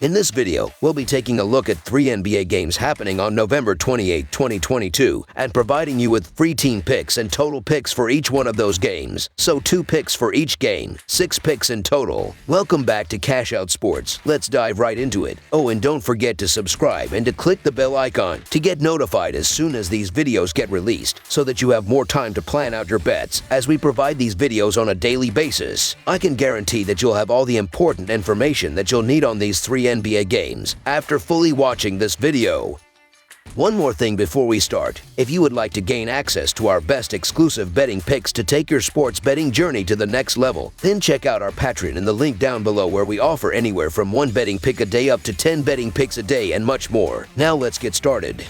In this video, we'll be taking a look at 3 NBA games happening on November 28, 2022, and providing you with free team picks and total picks for each one of those games. So 2 picks for each game, 6 picks in total. Welcome back to Cash Out Sports. Let's dive right into it. Oh, and don't forget to subscribe and to click the bell icon to get notified as soon as these videos get released, so that you have more time to plan out your bets as we provide these videos on a daily basis. I can guarantee that you'll have all the important information that you'll need on these 3 NBA games after fully watching this video. One more thing before we start. If you would like to gain access to our best exclusive betting picks to take your sports betting journey to the next level, then check out our Patreon in the link down below, where we offer anywhere from 1 betting pick a day up to 10 betting picks a day and much more. Now let's get started.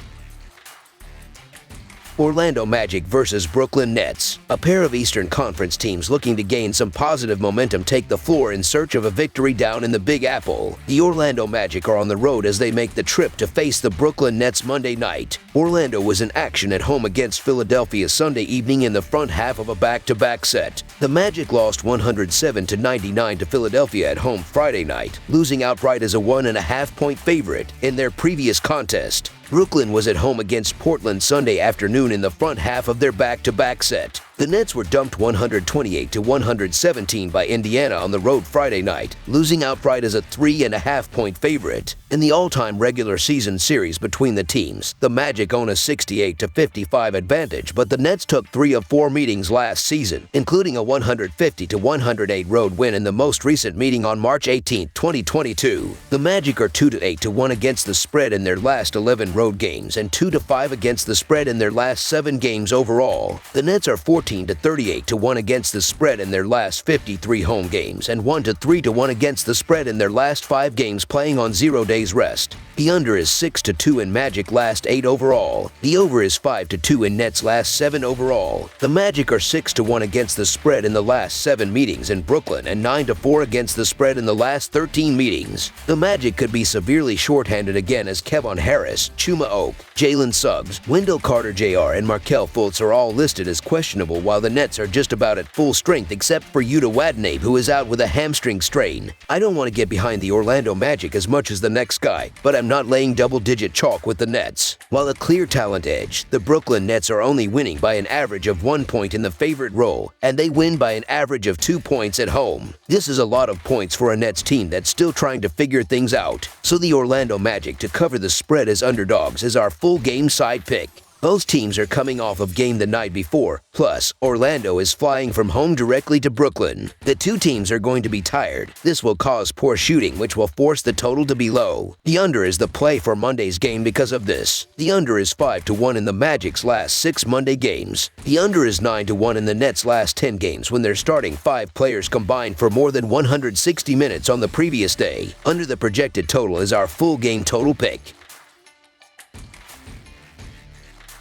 Orlando Magic versus Brooklyn Nets. A pair of Eastern Conference teams looking to gain some positive momentum take the floor in search of a victory down in the Big Apple. The Orlando Magic are on the road as they make the trip to face the Brooklyn Nets Monday night. Orlando was in action at home against Philadelphia Sunday evening in the front half of a back-to-back set. The Magic lost 107-99 to Philadelphia at home Friday night, losing outright as a 1.5-point favorite in their previous contest. Brooklyn was at home against Portland Sunday afternoon in the front half of their back-to-back set. The Nets were dumped 128-117 by Indiana on the road Friday night, losing outright as a 3.5-point favorite. In the all-time regular season series between the teams, the Magic own a 68-55 advantage, but the Nets took 3 of 4 meetings last season, including a 150-108 road win in the most recent meeting on March 18, 2022. The Magic are 2-8-1 against the spread in their last 11 road games and 2-5 against the spread in their last 7 games overall. The Nets are 14-38-1 against the spread in their last 53 home games and 1-3-1 against the spread in their last 5 games playing on 0 days rest. The under is 6-2 in Magic last 8 overall. The over is 5-2 in Nets last 7 overall. The Magic are 6-1 against the spread in the last 7 meetings in Brooklyn and 9-4 against the spread in the last 13 meetings. The Magic could be severely shorthanded again as Kevin Harris, Chuma Oak, Jalen Suggs, Wendell Carter Jr., and Markelle Fultz are all listed as questionable, while the Nets are just about at full strength except for Yuta Watanabe, who is out with a hamstring strain. I don't want to get behind the Orlando Magic as much as the next guy, but I'm not laying double-digit chalk with the Nets. While a clear talent edge, the Brooklyn Nets are only winning by an average of 1 point in the favorite role, and they win by an average of 2 points at home. This is a lot of points for a Nets team that's still trying to figure things out, so the Orlando Magic to cover the spread as underdogs is our full game side pick. Both teams are coming off of game the night before, plus Orlando is flying from home directly to Brooklyn. The 2 teams are going to be tired. This will cause poor shooting, which will force the total to be low. The under is the play for Monday's game because of this. The under is 5-1 in the Magic's last 6 Monday games. The under is 9-1 in the Nets' last 10 games when they're starting 5 players combined for more than 160 minutes on the previous day. Under the projected total is our full game total pick.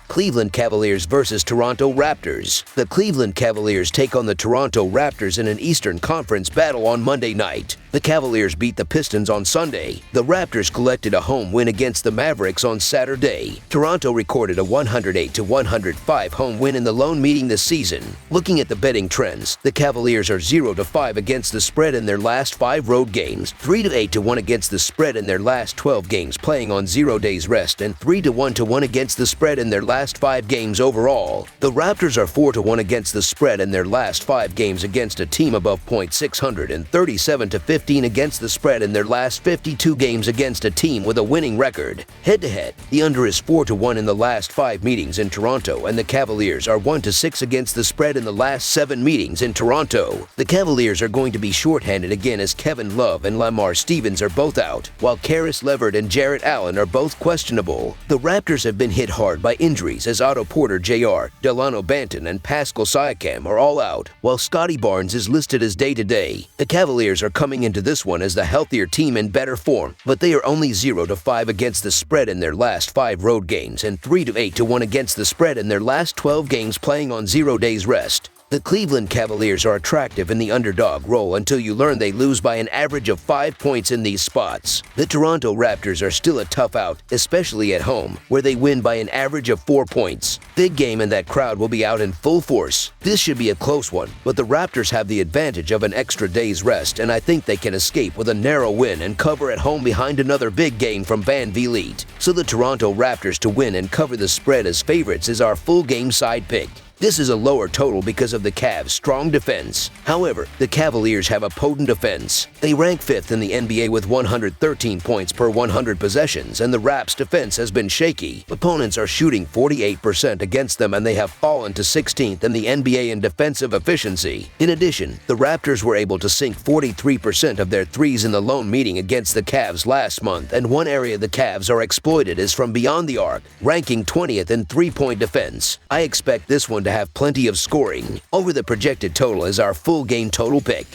Cleveland Cavaliers versus Toronto Raptors. The Cleveland Cavaliers take on the Toronto Raptors in an Eastern Conference battle on Monday night. The Cavaliers beat the Pistons on Sunday. The Raptors collected a home win against the Mavericks on Saturday. Toronto recorded a 108-105 home win in the lone meeting this season. Looking at the betting trends, the Cavaliers are 0-5 against the spread in their last 5 road games, 3-8-1 against the spread in their last 12 games playing on 0 days rest, and 3-1 against the spread in their last 5 games overall. The Raptors are 4-1 against the spread in their last 5 games against a team above .600 and 37-15 against the spread in their last 52 games against a team with a winning record. Head-to-head, the under is 4-1 in the last 5 meetings in Toronto, and the Cavaliers are 1-6 against the spread in the last 7 meetings in Toronto. The Cavaliers are going to be shorthanded again as Kevin Love and Lamar Stevens are both out, while Karis LeVert and Jarrett Allen are both questionable. The Raptors have been hit hard by injuries as Otto Porter Jr., Delano Banton, and Pascal Siakam are all out, while Scotty Barnes is listed as day-to-day. The Cavaliers are coming into this one as the healthier team in better form, but they are only 0-5 against the spread in their last 5 road games and 3-8-1 against the spread in their last 12 games playing on 0 days rest. The Cleveland Cavaliers are attractive in the underdog role until you learn they lose by an average of 5 points in these spots. The Toronto Raptors are still a tough out, especially at home, where they win by an average of 4 points. Big game and that crowd will be out in full force. This should be a close one, but the Raptors have the advantage of an extra day's rest, and I think they can escape with a narrow win and cover at home behind another big game from Van Vliet. So the Toronto Raptors to win and cover the spread as favorites is our full game side pick. This is a lower total because of the Cavs' strong defense. However, the Cavaliers have a potent defense. They rank 5th in the NBA with 113 points per 100 possessions, and the Raps' defense has been shaky. Opponents are shooting 48% against them, and they have fallen to 16th in the NBA in defensive efficiency. In addition, the Raptors were able to sink 43% of their threes in the lone meeting against the Cavs last month, and one area the Cavs are exploited is from beyond the arc, ranking 20th in three-point defense. I expect this one to have plenty of scoring. Over the projected total is our full game total pick.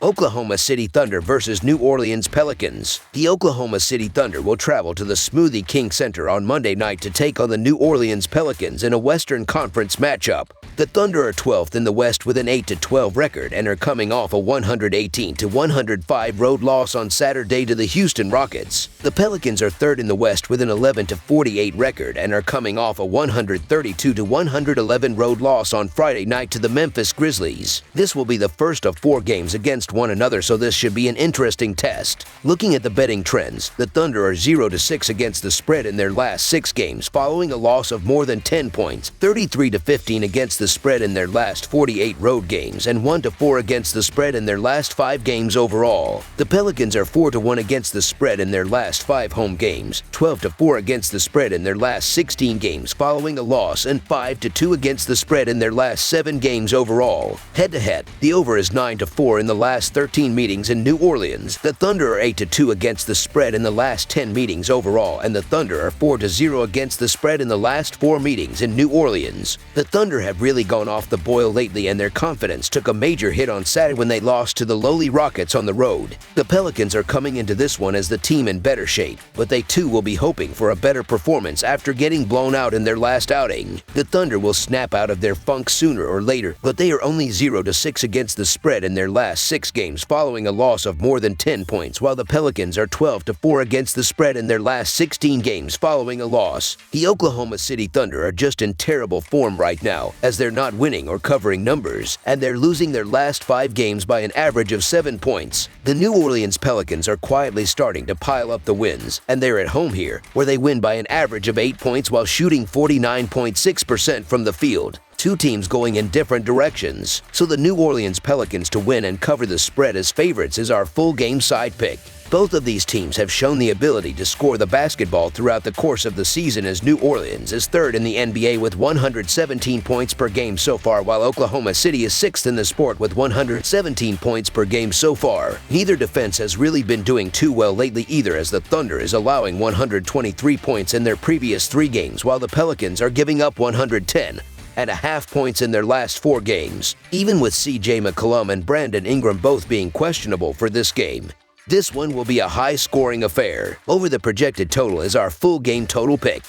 Oklahoma City Thunder versus New Orleans Pelicans. The Oklahoma City Thunder will travel to the Smoothie King Center on Monday night to take on the New Orleans Pelicans in a Western Conference matchup. The Thunder are 12th in the West with an 8-12 record and are coming off a 118-105 road loss on Saturday to the Houston Rockets. The Pelicans are 3rd in the West with an 11-48 record and are coming off a 132-111 road loss on Friday night to the Memphis Grizzlies. This will be the first of 4 games against one another, so this should be an interesting test. Looking at the betting trends, the Thunder are 0-6 against the spread in their last 6 games following a loss of more than 10 points, 33-15 against the spread in their last 48 road games, and 1-4 against the spread in their last 5 games overall. The Pelicans are 4-1 against the spread in their last 5 home games, 12-4 against the spread in their last 16 games following a loss, and 5-2 against the spread in their last 7 games overall. Head-to-head, the over is 9-4 in the last 13 meetings in New Orleans. The Thunder are 8-2 against the spread in the last 10 meetings overall, and the Thunder are 4-0 against the spread in the last 4 meetings in New Orleans. The Thunder have really gone off the boil lately, and their confidence took a major hit on Saturday when they lost to the lowly Rockets on the road. The Pelicans are coming into this one as the team in better shape, but they too will be hoping for a better performance after getting blown out in their last outing. The Thunder will snap out of their funk sooner or later, but they are only 0-6 against the spread in their last 6 games following a loss of more than 10 points, while the Pelicans are 12-4 against the spread in their last 16 games following a loss. The Oklahoma City Thunder are just in terrible form right now, as they're not winning or covering numbers, and they're losing their last 5 games by an average of 7 points. The New Orleans Pelicans are quietly starting to pile up the wins, and they're at home here, where they win by an average of 8 points while shooting 49.6% from the field. 2 teams going in different directions, so the New Orleans Pelicans to win and cover the spread as favorites is our full game side pick. Both of these teams have shown the ability to score the basketball throughout the course of the season, as New Orleans is 3rd in the NBA with 117 points per game so far, while Oklahoma City is 6th in the sport with 117 points per game so far. Neither defense has really been doing too well lately either, as the Thunder is allowing 123 points in their previous 3 games, while the Pelicans are giving up 110.5 points in their last 4 games, even with C.J. McCollum and Brandon Ingram both being questionable for this game. This one will be a high-scoring affair. Over the projected total is our full game total pick.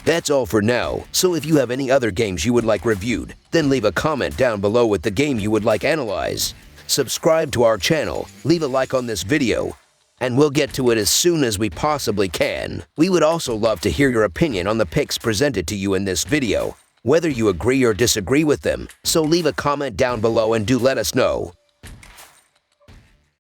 That's all for now, so if you have any other games you would like reviewed, then leave a comment down below with the game you would like analyzed. Subscribe to our channel, leave a like on this video, and we'll get to it as soon as we possibly can. We would also love to hear your opinion on the picks presented to you in this video, whether you agree or disagree with them, so leave a comment down below and do let us know.